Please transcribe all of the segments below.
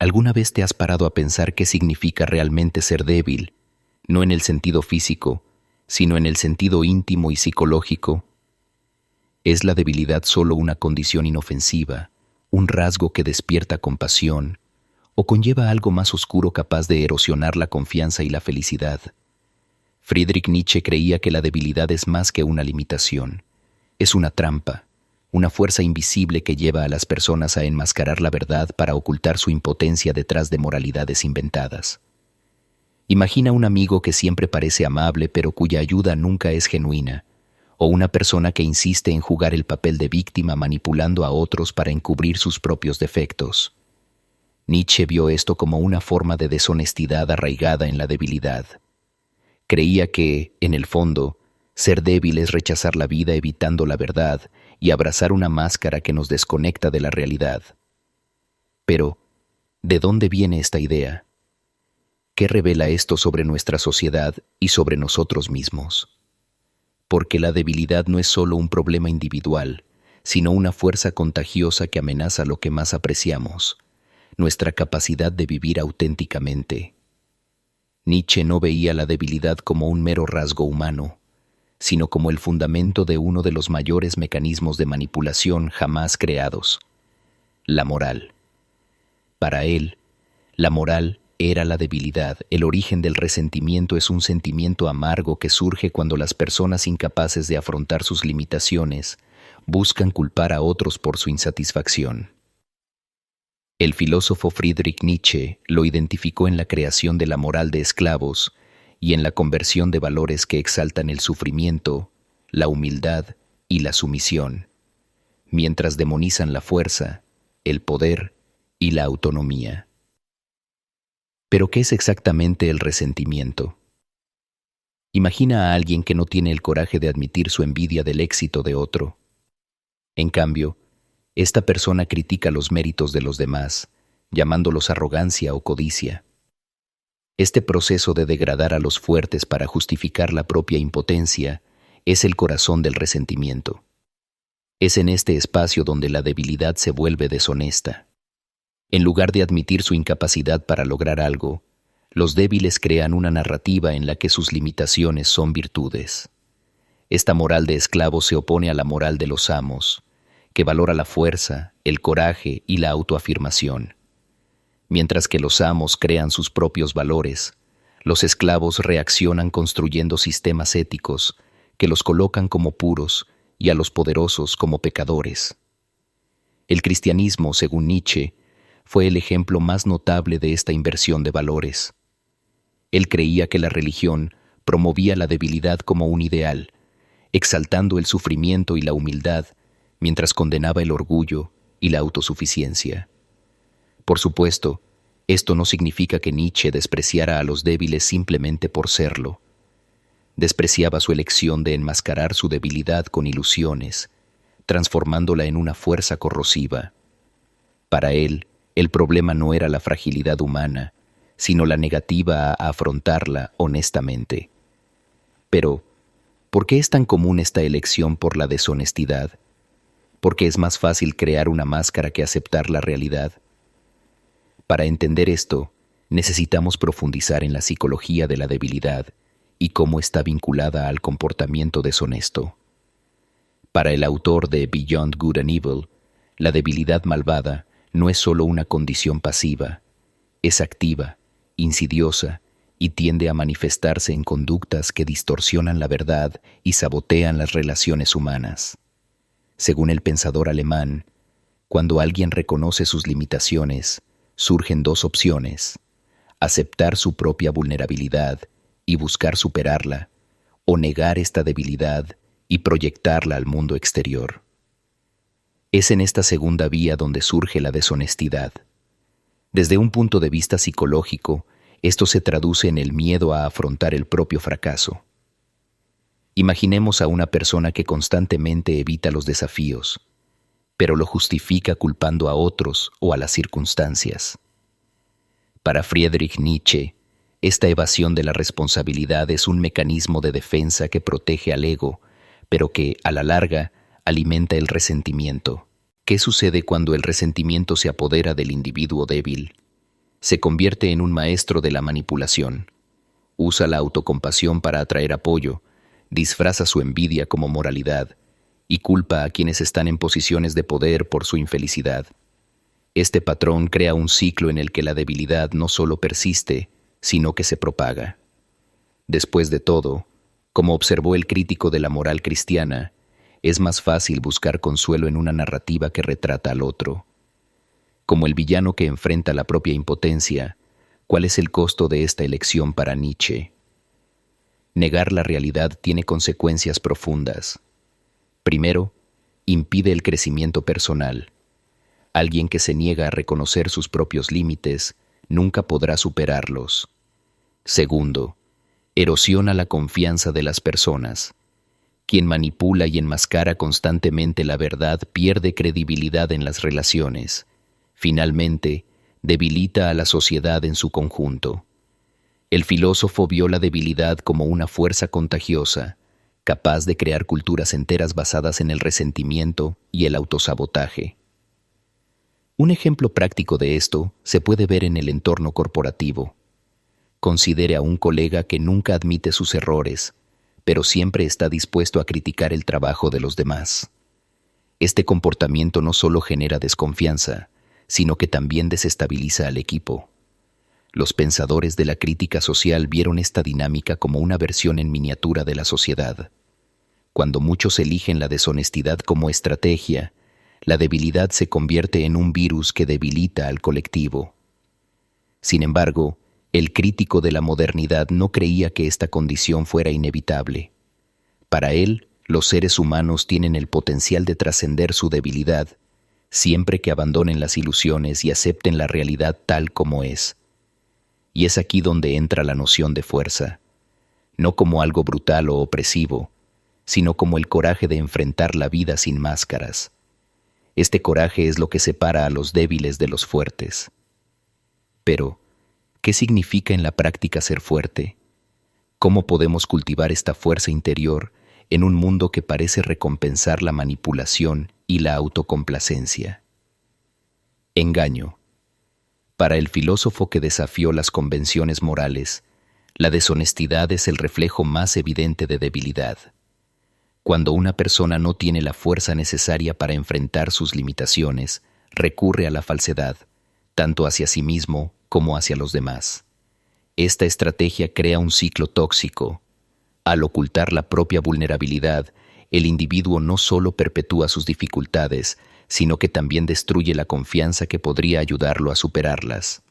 ¿Alguna vez te has parado a pensar qué significa realmente ser débil, no en el sentido físico, sino en el sentido íntimo y psicológico? ¿Es la debilidad solo una condición inofensiva, un rasgo que despierta compasión, o conlleva algo más oscuro capaz de erosionar la confianza y la felicidad? Friedrich Nietzsche creía que la debilidad es más que una limitación. Es una trampa, una fuerza invisible que lleva a las personas a enmascarar la verdad para ocultar su impotencia detrás de moralidades inventadas. Imagina un amigo que siempre parece amable pero cuya ayuda nunca es genuina, o una persona que insiste en jugar el papel de víctima manipulando a otros para encubrir sus propios defectos. Nietzsche vio esto como una forma de deshonestidad arraigada en la debilidad. Creía que, en el fondo, ser débil es rechazar la vida evitando la verdad y abrazar una máscara que nos desconecta de la realidad. Pero, ¿de dónde viene esta idea? ¿Qué revela esto sobre nuestra sociedad y sobre nosotros mismos? Porque la debilidad no es solo un problema individual, sino una fuerza contagiosa que amenaza lo que más apreciamos, nuestra capacidad de vivir auténticamente. Nietzsche no veía la debilidad como un mero rasgo humano, sino como el fundamento de uno de los mayores mecanismos de manipulación jamás creados, la moral. Para él, la moral era la debilidad. El origen del resentimiento es un sentimiento amargo que surge cuando las personas incapaces de afrontar sus limitaciones buscan culpar a otros por su insatisfacción. El filósofo Friedrich Nietzsche lo identificó en la creación de la moral de esclavos y en la conversión de valores que exaltan el sufrimiento, la humildad y la sumisión, mientras demonizan la fuerza, el poder y la autonomía. ¿Pero qué es exactamente el resentimiento? Imagina a alguien que no tiene el coraje de admitir su envidia del éxito de otro. En cambio, esta persona critica los méritos de los demás, llamándolos arrogancia o codicia. Este proceso de degradar a los fuertes para justificar la propia impotencia es el corazón del resentimiento. Es en este espacio donde la debilidad se vuelve deshonesta. En lugar de admitir su incapacidad para lograr algo, los débiles crean una narrativa en la que sus limitaciones son virtudes. Esta moral de esclavos se opone a la moral de los amos, que valora la fuerza, el coraje y la autoafirmación. Mientras que los amos crean sus propios valores, los esclavos reaccionan construyendo sistemas éticos que los colocan como puros y a los poderosos como pecadores. El cristianismo, según Nietzsche, fue el ejemplo más notable de esta inversión de valores. Él creía que la religión promovía la debilidad como un ideal, exaltando el sufrimiento y la humildad, mientras condenaba el orgullo y la autosuficiencia. Por supuesto, esto no significa que Nietzsche despreciara a los débiles simplemente por serlo. Despreciaba su elección de enmascarar su debilidad con ilusiones, transformándola en una fuerza corrosiva. Para él, el problema no era la fragilidad humana, sino la negativa a afrontarla honestamente. Pero, ¿por qué es tan común esta elección por la deshonestidad? Porque es más fácil crear una máscara que aceptar la realidad. Para entender esto, necesitamos profundizar en la psicología de la debilidad y cómo está vinculada al comportamiento deshonesto. Para el autor de Beyond Good and Evil, la debilidad malvada no es solo una condición pasiva, es activa, insidiosa y tiende a manifestarse en conductas que distorsionan la verdad y sabotean las relaciones humanas. Según el pensador alemán, cuando alguien reconoce sus limitaciones, surgen dos opciones: aceptar su propia vulnerabilidad y buscar superarla, o negar esta debilidad y proyectarla al mundo exterior. Es en esta segunda vía donde surge la deshonestidad. Desde un punto de vista psicológico, esto se traduce en el miedo a afrontar el propio fracaso. Imaginemos a una persona que constantemente evita los desafíos, pero lo justifica culpando a otros o a las circunstancias. Para Friedrich Nietzsche, esta evasión de la responsabilidad es un mecanismo de defensa que protege al ego, pero que, a la larga, alimenta el resentimiento. ¿Qué sucede cuando el resentimiento se apodera del individuo débil? Se convierte en un maestro de la manipulación. Usa la autocompasión para atraer apoyo, disfraza su envidia como moralidad y culpa a quienes están en posiciones de poder por su infelicidad. Este patrón crea un ciclo en el que la debilidad no solo persiste, sino que se propaga. Después de todo, como observó el crítico de la moral cristiana, es más fácil buscar consuelo en una narrativa que retrata al otro. Como el villano que enfrenta la propia impotencia, ¿cuál es el costo de esta elección para Nietzsche? Negar la realidad tiene consecuencias profundas. Primero, impide el crecimiento personal. Alguien que se niega a reconocer sus propios límites nunca podrá superarlos. Segundo, erosiona la confianza de las personas. Quien manipula y enmascara constantemente la verdad pierde credibilidad en las relaciones. Finalmente, debilita a la sociedad en su conjunto. El filósofo vio la debilidad como una fuerza contagiosa, capaz de crear culturas enteras basadas en el resentimiento y el autosabotaje. Un ejemplo práctico de esto se puede ver en el entorno corporativo. Considere a un colega que nunca admite sus errores, pero siempre está dispuesto a criticar el trabajo de los demás. Este comportamiento no solo genera desconfianza, sino que también desestabiliza al equipo. Los pensadores de la crítica social vieron esta dinámica como una versión en miniatura de la sociedad. Cuando muchos eligen la deshonestidad como estrategia, la debilidad se convierte en un virus que debilita al colectivo. Sin embargo, el crítico de la modernidad no creía que esta condición fuera inevitable. Para él, los seres humanos tienen el potencial de trascender su debilidad, siempre que abandonen las ilusiones y acepten la realidad tal como es. Y es aquí donde entra la noción de fuerza, no como algo brutal o opresivo, sino como el coraje de enfrentar la vida sin máscaras. Este coraje es lo que separa a los débiles de los fuertes. Pero, ¿qué significa en la práctica ser fuerte? ¿Cómo podemos cultivar esta fuerza interior en un mundo que parece recompensar la manipulación y la autocomplacencia? Engaño. Para el filósofo que desafió las convenciones morales, la deshonestidad es el reflejo más evidente de debilidad. Cuando una persona no tiene la fuerza necesaria para enfrentar sus limitaciones, recurre a la falsedad, tanto hacia sí mismo como hacia los demás. Esta estrategia crea un ciclo tóxico. Al ocultar la propia vulnerabilidad, el individuo no solo perpetúa sus dificultades, sino que también destruye la confianza que podría ayudarlo a superarlas.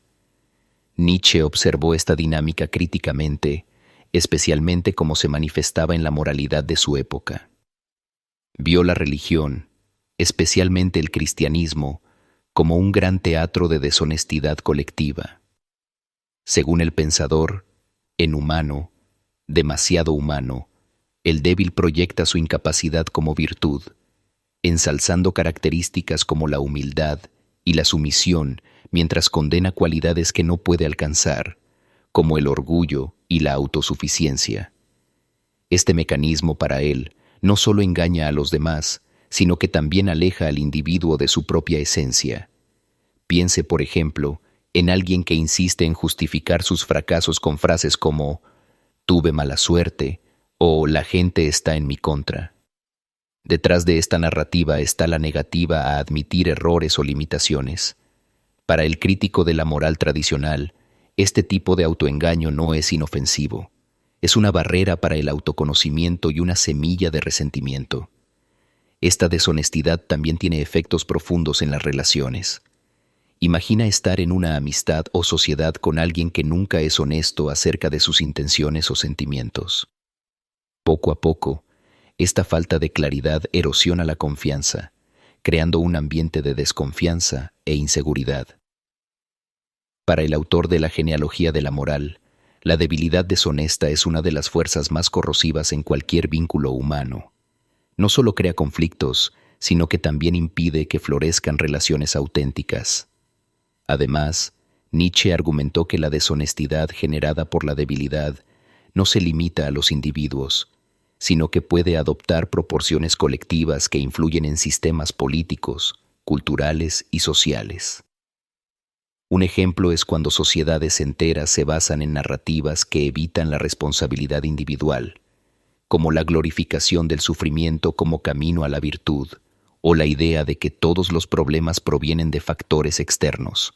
Nietzsche observó esta dinámica críticamente, especialmente como se manifestaba en la moralidad de su época. Vio la religión, especialmente el cristianismo, como un gran teatro de deshonestidad colectiva. Según el pensador, en humano, demasiado humano, el débil proyecta su incapacidad como virtud, ensalzando características como la humildad y la sumisión, mientras condena cualidades que no puede alcanzar, como el orgullo y la autosuficiencia. Este mecanismo para él no solo engaña a los demás, sino que también aleja al individuo de su propia esencia. Piense, por ejemplo, en alguien que insiste en justificar sus fracasos con frases como «tuve mala suerte» o «la gente está en mi contra». Detrás de esta narrativa está la negativa a admitir errores o limitaciones. Para el crítico de la moral tradicional, este tipo de autoengaño no es inofensivo. Es una barrera para el autoconocimiento y una semilla de resentimiento. Esta deshonestidad también tiene efectos profundos en las relaciones. Imagina estar en una amistad o sociedad con alguien que nunca es honesto acerca de sus intenciones o sentimientos. Poco a poco, esta falta de claridad erosiona la confianza, creando un ambiente de desconfianza e inseguridad. Para el autor de la genealogía de la moral, la debilidad deshonesta es una de las fuerzas más corrosivas en cualquier vínculo humano. No solo crea conflictos, sino que también impide que florezcan relaciones auténticas. Además, Nietzsche argumentó que la deshonestidad generada por la debilidad no se limita a los individuos, sino que puede adoptar proporciones colectivas que influyen en sistemas políticos, culturales y sociales. Un ejemplo es cuando sociedades enteras se basan en narrativas que evitan la responsabilidad individual, como la glorificación del sufrimiento como camino a la virtud, o la idea de que todos los problemas provienen de factores externos.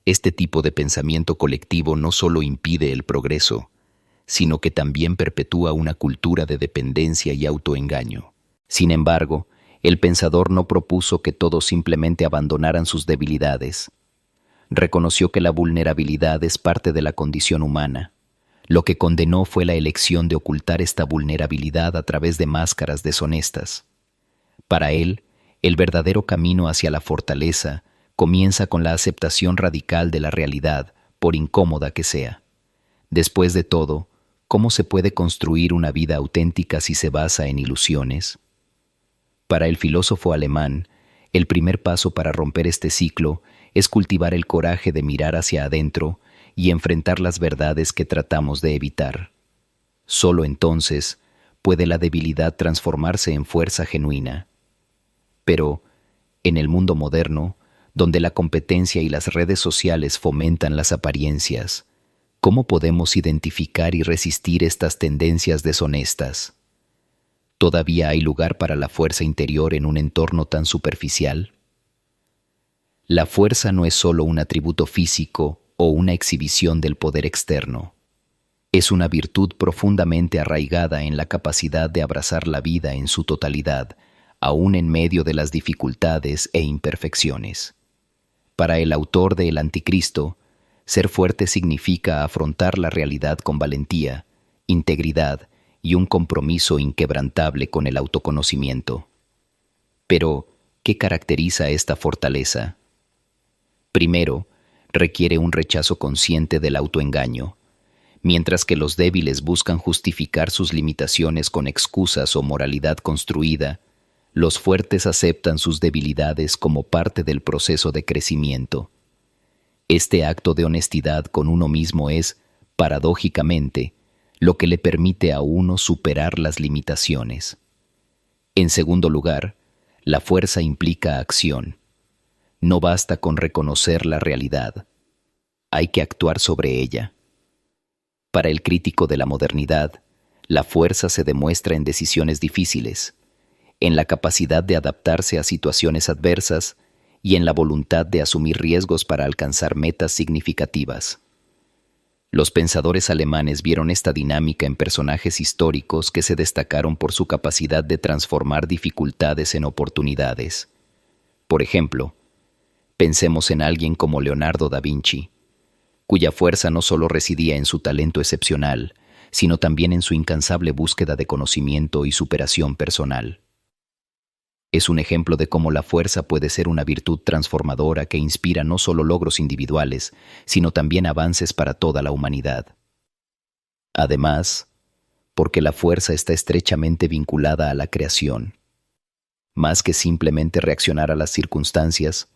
Este tipo de pensamiento colectivo no solo impide el progreso, sino que también perpetúa una cultura de dependencia y autoengaño. Sin embargo, el pensador no propuso que todos simplemente abandonaran sus debilidades. Reconoció que la vulnerabilidad es parte de la condición humana. Lo que condenó fue la elección de ocultar esta vulnerabilidad a través de máscaras deshonestas. Para él, el verdadero camino hacia la fortaleza comienza con la aceptación radical de la realidad, por incómoda que sea. Después de todo, ¿cómo se puede construir una vida auténtica si se basa en ilusiones? Para el filósofo alemán, el primer paso para romper este ciclo es cultivar el coraje de mirar hacia adentro y enfrentar las verdades que tratamos de evitar. Solo entonces puede la debilidad transformarse en fuerza genuina. Pero, en el mundo moderno, donde la competencia y las redes sociales fomentan las apariencias, ¿cómo podemos identificar y resistir estas tendencias deshonestas? ¿Todavía hay lugar para la fuerza interior en un entorno tan superficial? La fuerza no es solo un atributo físico o una exhibición del poder externo. Es una virtud profundamente arraigada en la capacidad de abrazar la vida en su totalidad, aún en medio de las dificultades e imperfecciones. Para el autor de El Anticristo, ser fuerte significa afrontar la realidad con valentía, integridad y un compromiso inquebrantable con el autoconocimiento. Pero, ¿qué caracteriza esta fortaleza? Primero, requiere un rechazo consciente del autoengaño. Mientras que los débiles buscan justificar sus limitaciones con excusas o moralidad construida, los fuertes aceptan sus debilidades como parte del proceso de crecimiento. Este acto de honestidad con uno mismo es, paradójicamente, lo que le permite a uno superar las limitaciones. En segundo lugar, la fuerza implica acción. No basta con reconocer la realidad. Hay que actuar sobre ella. Para el crítico de la modernidad, la fuerza se demuestra en decisiones difíciles, en la capacidad de adaptarse a situaciones adversas y en la voluntad de asumir riesgos para alcanzar metas significativas. Los pensadores alemanes vieron esta dinámica en personajes históricos que se destacaron por su capacidad de transformar dificultades en oportunidades. Por ejemplo, pensemos en alguien como Leonardo da Vinci, cuya fuerza no solo residía en su talento excepcional, sino también en su incansable búsqueda de conocimiento y superación personal. Es un ejemplo de cómo la fuerza puede ser una virtud transformadora que inspira no solo logros individuales, sino también avances para toda la humanidad. Además, porque la fuerza está estrechamente vinculada a la creación. Más que simplemente reaccionar a las circunstancias,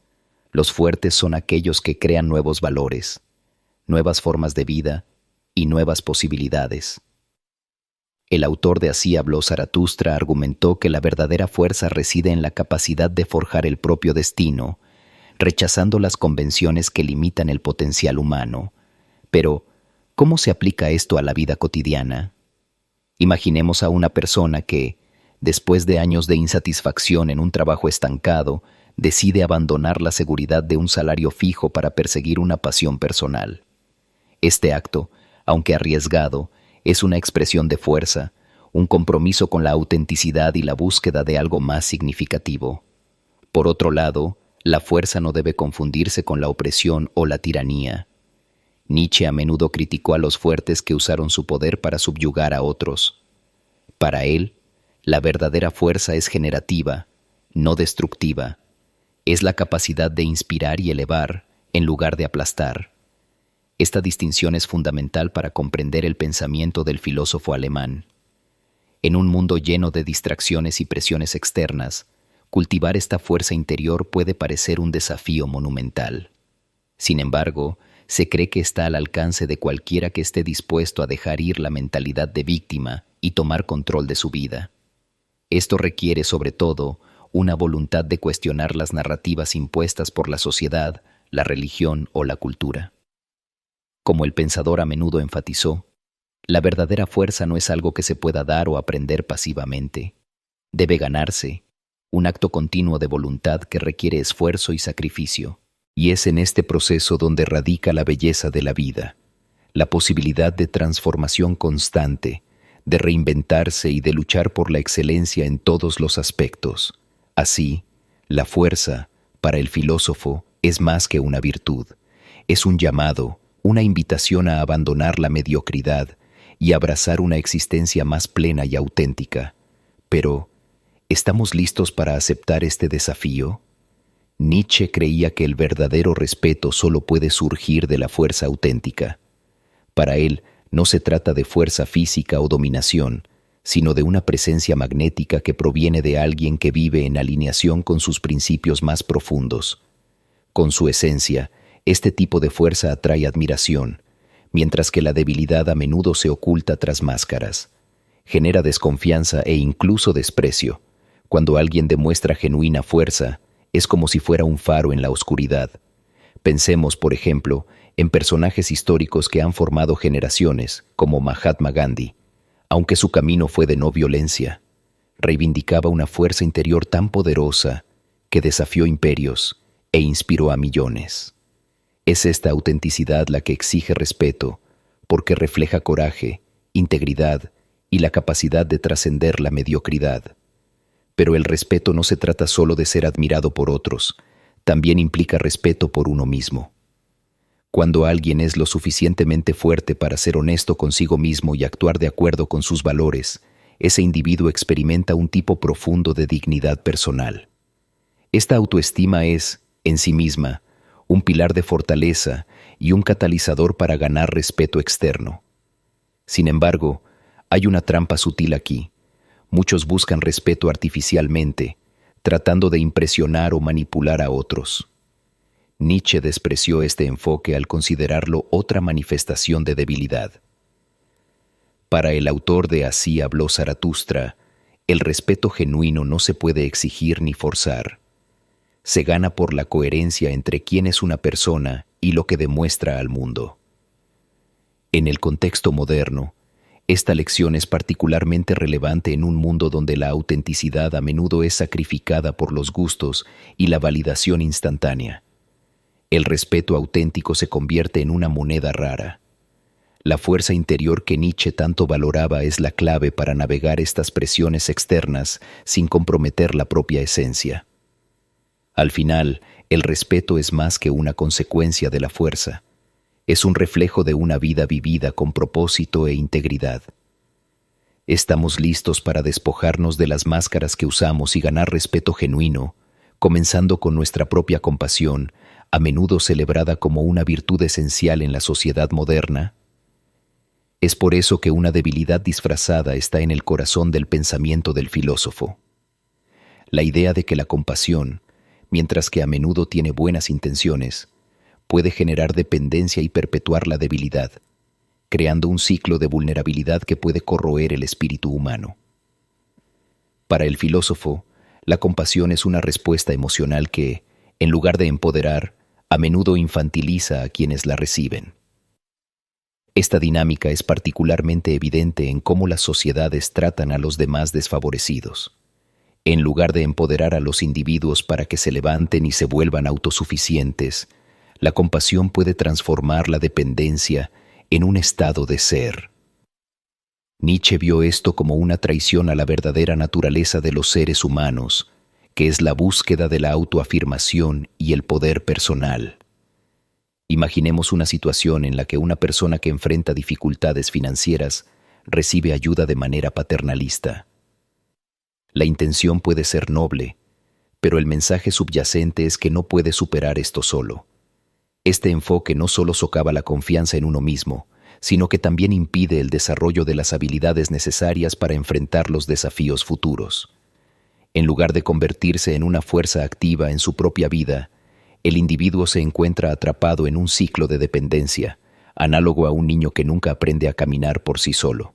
los fuertes son aquellos que crean nuevos valores, nuevas formas de vida y nuevas posibilidades. El autor de Así habló Zaratustra argumentó que la verdadera fuerza reside en la capacidad de forjar el propio destino, rechazando las convenciones que limitan el potencial humano. Pero, ¿cómo se aplica esto a la vida cotidiana? Imaginemos a una persona que, después de años de insatisfacción en un trabajo estancado, decide abandonar la seguridad de un salario fijo para perseguir una pasión personal. Este acto, aunque arriesgado, es una expresión de fuerza, un compromiso con la autenticidad y la búsqueda de algo más significativo. Por otro lado, la fuerza no debe confundirse con la opresión o la tiranía. Nietzsche a menudo criticó a los fuertes que usaron su poder para subyugar a otros. Para él, la verdadera fuerza es generativa, no destructiva. Es la capacidad de inspirar y elevar, en lugar de aplastar. Esta distinción es fundamental para comprender el pensamiento del filósofo alemán. En un mundo lleno de distracciones y presiones externas, cultivar esta fuerza interior puede parecer un desafío monumental. Sin embargo, se cree que está al alcance de cualquiera que esté dispuesto a dejar ir la mentalidad de víctima y tomar control de su vida. Esto requiere, sobre todo, una voluntad de cuestionar las narrativas impuestas por la sociedad, la religión o la cultura. Como el pensador a menudo enfatizó, la verdadera fuerza no es algo que se pueda dar o aprender pasivamente. Debe ganarse, un acto continuo de voluntad que requiere esfuerzo y sacrificio. Y es en este proceso donde radica la belleza de la vida, la posibilidad de transformación constante, de reinventarse y de luchar por la excelencia en todos los aspectos. Así, la fuerza, para el filósofo, es más que una virtud. Es un llamado, una invitación a abandonar la mediocridad y abrazar una existencia más plena y auténtica. Pero, ¿estamos listos para aceptar este desafío? Nietzsche creía que el verdadero respeto solo puede surgir de la fuerza auténtica. Para él, no se trata de fuerza física o dominación, sino de una presencia magnética que proviene de alguien que vive en alineación con sus principios más profundos. Con su esencia, este tipo de fuerza atrae admiración, mientras que la debilidad a menudo se oculta tras máscaras. Genera desconfianza e incluso desprecio. Cuando alguien demuestra genuina fuerza, es como si fuera un faro en la oscuridad. Pensemos, por ejemplo, en personajes históricos que han formado generaciones, como Mahatma Gandhi. Aunque su camino fue de no violencia, reivindicaba una fuerza interior tan poderosa que desafió imperios e inspiró a millones. Es esta autenticidad la que exige respeto, porque refleja coraje, integridad y la capacidad de trascender la mediocridad. Pero el respeto no se trata solo de ser admirado por otros, también implica respeto por uno mismo. Cuando alguien es lo suficientemente fuerte para ser honesto consigo mismo y actuar de acuerdo con sus valores, ese individuo experimenta un tipo profundo de dignidad personal. Esta autoestima es, en sí misma, un pilar de fortaleza y un catalizador para ganar respeto externo. Sin embargo, hay una trampa sutil aquí. Muchos buscan respeto artificialmente, tratando de impresionar o manipular a otros. Nietzsche despreció este enfoque al considerarlo otra manifestación de debilidad. Para el autor de Así habló Zaratustra, el respeto genuino no se puede exigir ni forzar. Se gana por la coherencia entre quién es una persona y lo que demuestra al mundo. En el contexto moderno, esta lección es particularmente relevante en un mundo donde la autenticidad a menudo es sacrificada por los gustos y la validación instantánea. El respeto auténtico se convierte en una moneda rara. La fuerza interior que Nietzsche tanto valoraba es la clave para navegar estas presiones externas sin comprometer la propia esencia. Al final, el respeto es más que una consecuencia de la fuerza. Es un reflejo de una vida vivida con propósito e integridad. Estamos listos para despojarnos de las máscaras que usamos y ganar respeto genuino, comenzando con nuestra propia compasión, a menudo celebrada como una virtud esencial en la sociedad moderna. Es por eso que una debilidad disfrazada está en el corazón del pensamiento del filósofo. La idea de que la compasión, mientras que a menudo tiene buenas intenciones, puede generar dependencia y perpetuar la debilidad, creando un ciclo de vulnerabilidad que puede corroer el espíritu humano. Para el filósofo, la compasión es una respuesta emocional que, en lugar de empoderar, a menudo infantiliza a quienes la reciben. Esta dinámica es particularmente evidente en cómo las sociedades tratan a los demás desfavorecidos. En lugar de empoderar a los individuos para que se levanten y se vuelvan autosuficientes, la compasión puede transformar la dependencia en un estado de ser. Nietzsche vio esto como una traición a la verdadera naturaleza de los seres humanos, que es la búsqueda de la autoafirmación y el poder personal. Imaginemos una situación en la que una persona que enfrenta dificultades financieras recibe ayuda de manera paternalista. La intención puede ser noble, pero el mensaje subyacente es que no puede superar esto solo. Este enfoque no solo socava la confianza en uno mismo, sino que también impide el desarrollo de las habilidades necesarias para enfrentar los desafíos futuros. En lugar de convertirse en una fuerza activa en su propia vida, el individuo se encuentra atrapado en un ciclo de dependencia, análogo a un niño que nunca aprende a caminar por sí solo.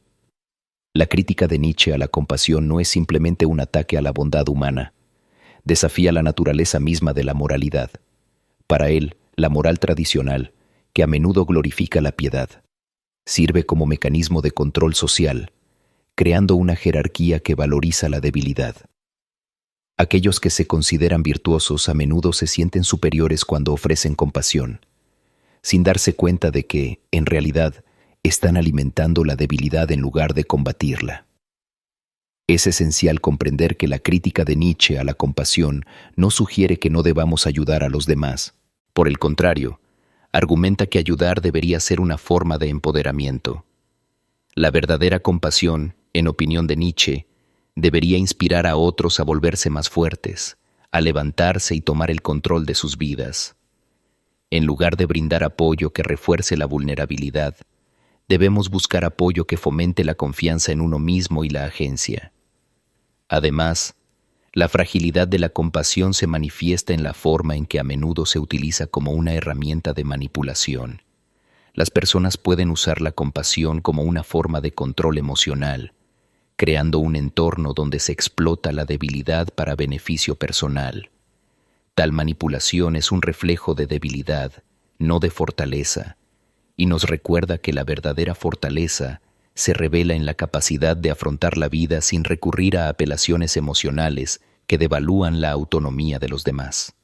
La crítica de Nietzsche a la compasión no es simplemente un ataque a la bondad humana, desafía la naturaleza misma de la moralidad. Para él, La moral tradicional, que a menudo glorifica la piedad, sirve como mecanismo de control social, creando una jerarquía que valoriza la debilidad. Aquellos que se consideran virtuosos a menudo se sienten superiores cuando ofrecen compasión, sin darse cuenta de que, en realidad, están alimentando la debilidad en lugar de combatirla. Es esencial comprender que la crítica de Nietzsche a la compasión no sugiere que no debamos ayudar a los demás. Por el contrario, argumenta que ayudar debería ser una forma de empoderamiento. La verdadera compasión, en opinión de Nietzsche, debería inspirar a otros a volverse más fuertes, a levantarse y tomar el control de sus vidas. En lugar de brindar apoyo que refuerce la vulnerabilidad, debemos buscar apoyo que fomente la confianza en uno mismo y la agencia. Además, la fragilidad de la compasión se manifiesta en la forma en que a menudo se utiliza como una herramienta de manipulación. Las personas pueden usar la compasión como una forma de control emocional, creando un entorno donde se explota la debilidad para beneficio personal. Tal manipulación es un reflejo de debilidad, no de fortaleza, y nos recuerda que la verdadera fortaleza se revela en la capacidad de afrontar la vida sin recurrir a apelaciones emocionales que devalúan la autonomía de los demás.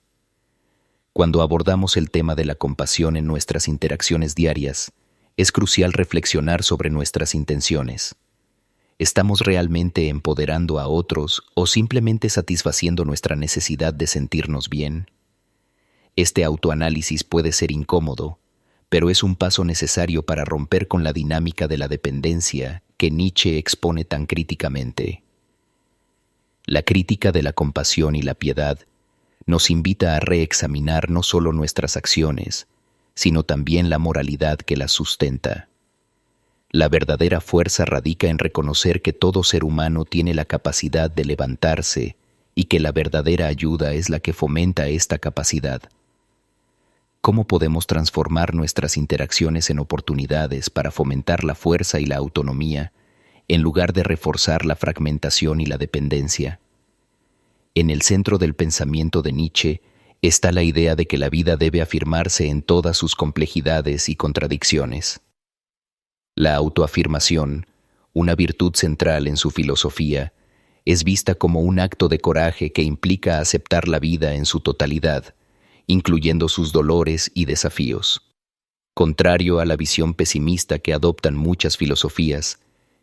Cuando abordamos el tema de la compasión en nuestras interacciones diarias, es crucial reflexionar sobre nuestras intenciones. ¿Estamos realmente empoderando a otros o simplemente satisfaciendo nuestra necesidad de sentirnos bien? Este autoanálisis puede ser incómodo, pero es un paso necesario para romper con la dinámica de la dependencia que Nietzsche expone tan críticamente. La crítica de la compasión y la piedad nos invita a reexaminar no solo nuestras acciones, sino también la moralidad que las sustenta. La verdadera fuerza radica en reconocer que todo ser humano tiene la capacidad de levantarse y que la verdadera ayuda es la que fomenta esta capacidad. ¿Cómo podemos transformar nuestras interacciones en oportunidades para fomentar la fuerza y la autonomía, en lugar de reforzar la fragmentación y la dependencia? En el centro del pensamiento de Nietzsche está la idea de que la vida debe afirmarse en todas sus complejidades y contradicciones. La autoafirmación, una virtud central en su filosofía, es vista como un acto de coraje que implica aceptar la vida en su totalidad, incluyendo sus dolores y desafíos. Contrario a la visión pesimista que adoptan muchas filosofías,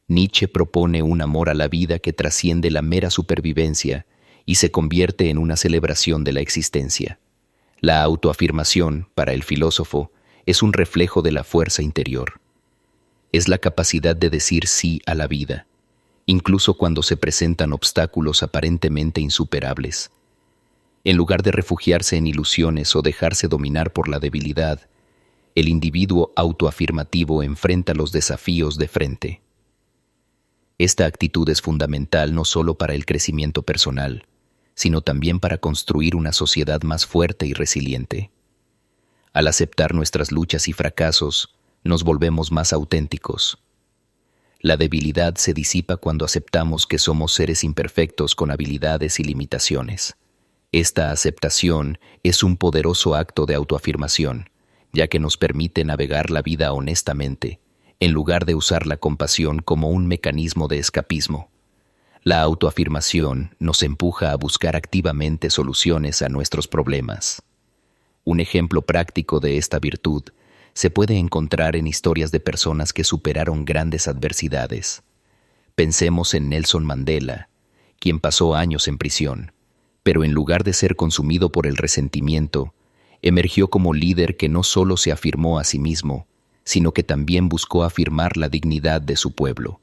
Nietzsche propone un amor a la vida que trasciende la mera supervivencia y se convierte en una celebración de la existencia. La autoafirmación, para el filósofo, es un reflejo de la fuerza interior. Es la capacidad de decir sí a la vida, incluso cuando se presentan obstáculos aparentemente insuperables. En lugar de refugiarse en ilusiones o dejarse dominar por la debilidad, el individuo autoafirmativo enfrenta los desafíos de frente. Esta actitud es fundamental no solo para el crecimiento personal, sino también para construir una sociedad más fuerte y resiliente. Al aceptar nuestras luchas y fracasos, nos volvemos más auténticos. La debilidad se disipa cuando aceptamos que somos seres imperfectos con habilidades y limitaciones. Esta aceptación es un poderoso acto de autoafirmación, ya que nos permite navegar la vida honestamente, en lugar de usar la compasión como un mecanismo de escapismo. La autoafirmación nos empuja a buscar activamente soluciones a nuestros problemas. Un ejemplo práctico de esta virtud se puede encontrar en historias de personas que superaron grandes adversidades. Pensemos en Nelson Mandela, quien pasó años en prisión, pero en lugar de ser consumido por el resentimiento, emergió como líder que no solo se afirmó a sí mismo, sino que también buscó afirmar la dignidad de su pueblo.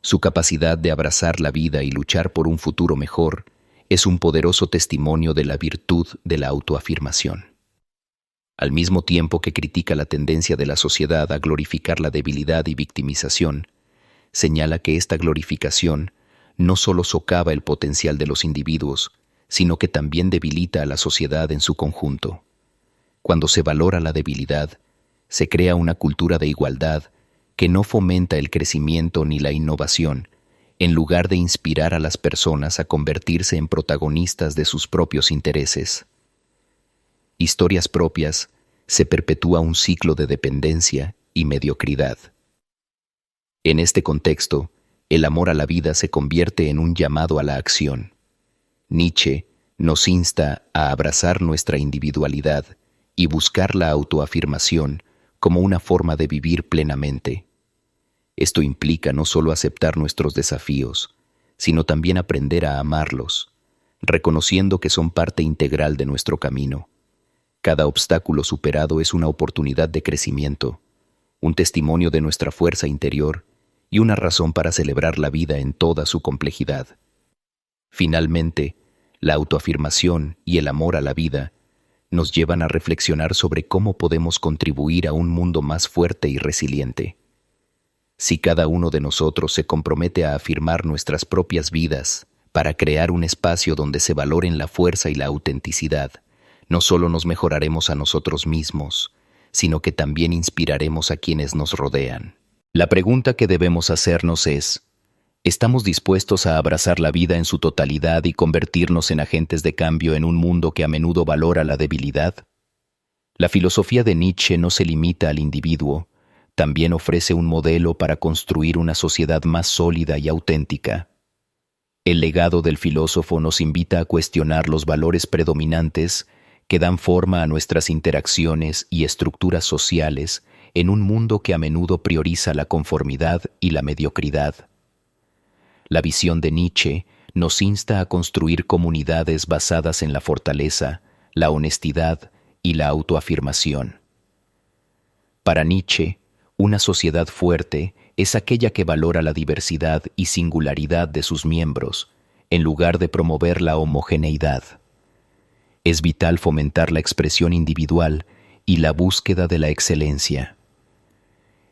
Su capacidad de abrazar la vida y luchar por un futuro mejor es un poderoso testimonio de la virtud de la autoafirmación. Al mismo tiempo que critica la tendencia de la sociedad a glorificar la debilidad y victimización, señala que esta glorificación no solo socava el potencial de los individuos, sino que también debilita a la sociedad en su conjunto. Cuando se valora la debilidad, se crea una cultura de igualdad que no fomenta el crecimiento ni la innovación, en lugar de inspirar a las personas a convertirse en protagonistas de sus propios intereses. Historias propias se perpetúa un ciclo de dependencia y mediocridad. En este contexto, el amor a la vida se convierte en un llamado a la acción. Nietzsche nos insta a abrazar nuestra individualidad y buscar la autoafirmación como una forma de vivir plenamente. Esto implica no solo aceptar nuestros desafíos, sino también aprender a amarlos, reconociendo que son parte integral de nuestro camino. Cada obstáculo superado es una oportunidad de crecimiento, un testimonio de nuestra fuerza interior y una razón para celebrar la vida en toda su complejidad. Finalmente, la autoafirmación y el amor a la vida nos llevan a reflexionar sobre cómo podemos contribuir a un mundo más fuerte y resiliente. Si cada uno de nosotros se compromete a afirmar nuestras propias vidas para crear un espacio donde se valoren la fuerza y la autenticidad, no solo nos mejoraremos a nosotros mismos, sino que también inspiraremos a quienes nos rodean. La pregunta que debemos hacernos es: ¿estamos dispuestos a abrazar la vida en su totalidad y convertirnos en agentes de cambio en un mundo que a menudo valora la debilidad? La filosofía de Nietzsche no se limita al individuo, también ofrece un modelo para construir una sociedad más sólida y auténtica. El legado del filósofo nos invita a cuestionar los valores predominantes que dan forma a nuestras interacciones y estructuras sociales en un mundo que a menudo prioriza la conformidad y la mediocridad. La visión de Nietzsche nos insta a construir comunidades basadas en la fortaleza, la honestidad y la autoafirmación. Para Nietzsche, una sociedad fuerte es aquella que valora la diversidad y singularidad de sus miembros, en lugar de promover la homogeneidad. Es vital fomentar la expresión individual y la búsqueda de la excelencia.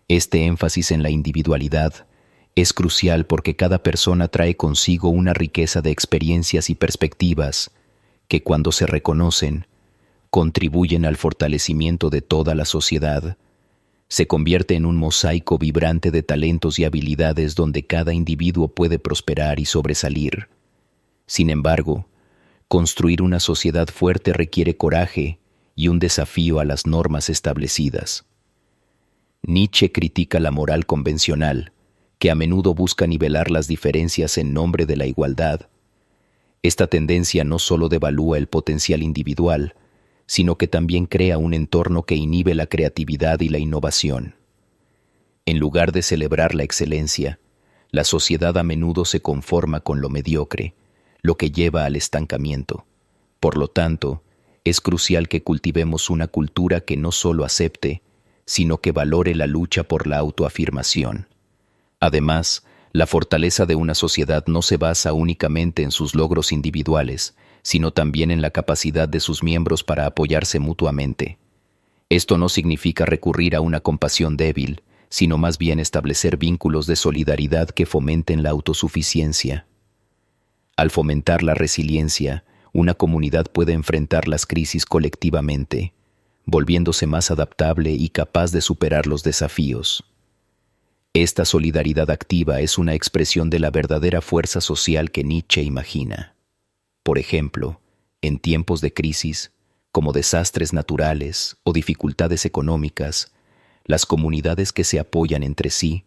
Este énfasis en la individualidad es crucial porque cada persona trae consigo una riqueza de experiencias y perspectivas que, cuando se reconocen, contribuyen al fortalecimiento de toda la sociedad. Se convierte en un mosaico vibrante de talentos y habilidades donde cada individuo puede prosperar y sobresalir. Sin embargo, construir una sociedad fuerte requiere coraje y un desafío a las normas establecidas. Nietzsche critica la moral convencional, que a menudo busca nivelar las diferencias en nombre de la igualdad. Esta tendencia no solo devalúa el potencial individual, sino que también crea un entorno que inhibe la creatividad y la innovación. En lugar de celebrar la excelencia, la sociedad a menudo se conforma con lo mediocre, lo que lleva al estancamiento. Por lo tanto, es crucial que cultivemos una cultura que no solo acepte, sino que valore la lucha por la autoafirmación. Además, la fortaleza de una sociedad no se basa únicamente en sus logros individuales, sino también en la capacidad de sus miembros para apoyarse mutuamente. Esto no significa recurrir a una compasión débil, sino más bien establecer vínculos de solidaridad que fomenten la autosuficiencia. Al fomentar la resiliencia, una comunidad puede enfrentar las crisis colectivamente, volviéndose más adaptable y capaz de superar los desafíos. Esta solidaridad activa es una expresión de la verdadera fuerza social que Nietzsche imagina. Por ejemplo, en tiempos de crisis, como desastres naturales o dificultades económicas, las comunidades que se apoyan entre sí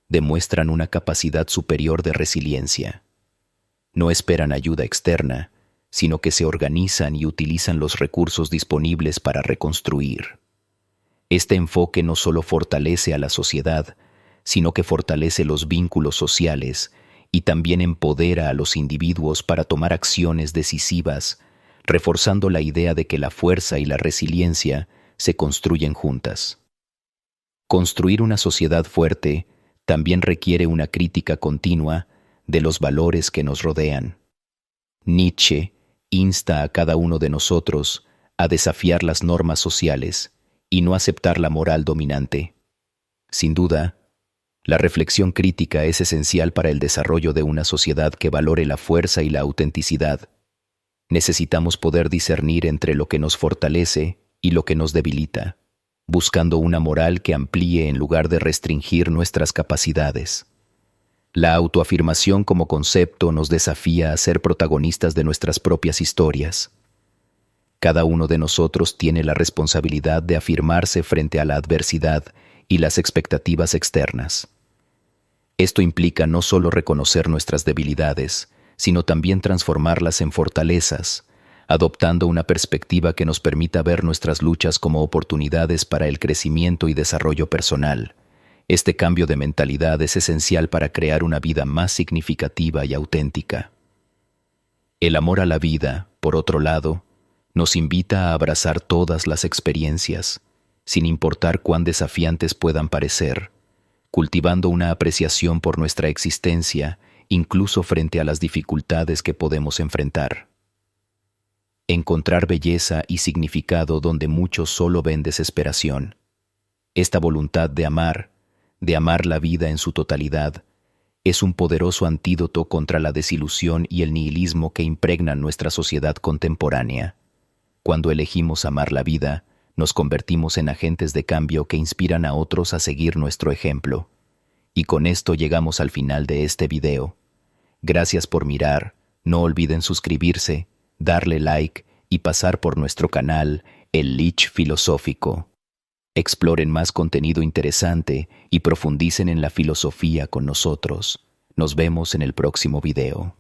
demuestran una capacidad superior de resiliencia. No esperan ayuda externa, sino que se organizan y utilizan los recursos disponibles para reconstruir. Este enfoque no solo fortalece a la sociedad, sino que fortalece los vínculos sociales y también empodera a los individuos para tomar acciones decisivas, reforzando la idea de que la fuerza y la resiliencia se construyen juntas. Construir una sociedad fuerte también requiere una crítica continua de los valores que nos rodean. Nietzsche insta a cada uno de nosotros a desafiar las normas sociales y no aceptar la moral dominante. Sin duda, la reflexión crítica es esencial para el desarrollo de una sociedad que valore la fuerza y la autenticidad. Necesitamos poder discernir entre lo que nos fortalece y lo que nos debilita, buscando una moral que amplíe en lugar de restringir nuestras capacidades. La autoafirmación como concepto nos desafía a ser protagonistas de nuestras propias historias. Cada uno de nosotros tiene la responsabilidad de afirmarse frente a la adversidad y las expectativas externas. Esto implica no solo reconocer nuestras debilidades, sino también transformarlas en fortalezas, adoptando una perspectiva que nos permita ver nuestras luchas como oportunidades para el crecimiento y desarrollo personal. Este cambio de mentalidad es esencial para crear una vida más significativa y auténtica. El amor a la vida, por otro lado, nos invita a abrazar todas las experiencias, sin importar cuán desafiantes puedan parecer, cultivando una apreciación por nuestra existencia, incluso frente a las dificultades que podemos enfrentar. Encontrar belleza y significado donde muchos solo ven desesperación. Esta voluntad de amar la vida en su totalidad, es un poderoso antídoto contra la desilusión y el nihilismo que impregnan nuestra sociedad contemporánea. Cuando elegimos amar la vida, nos convertimos en agentes de cambio que inspiran a otros a seguir nuestro ejemplo. Y con esto llegamos al final de este video. Gracias por mirar, no olviden suscribirse, darle like y pasar por nuestro canal, El Lich Filosófico. Exploren más contenido interesante y profundicen en la filosofía con nosotros. Nos vemos en el próximo video.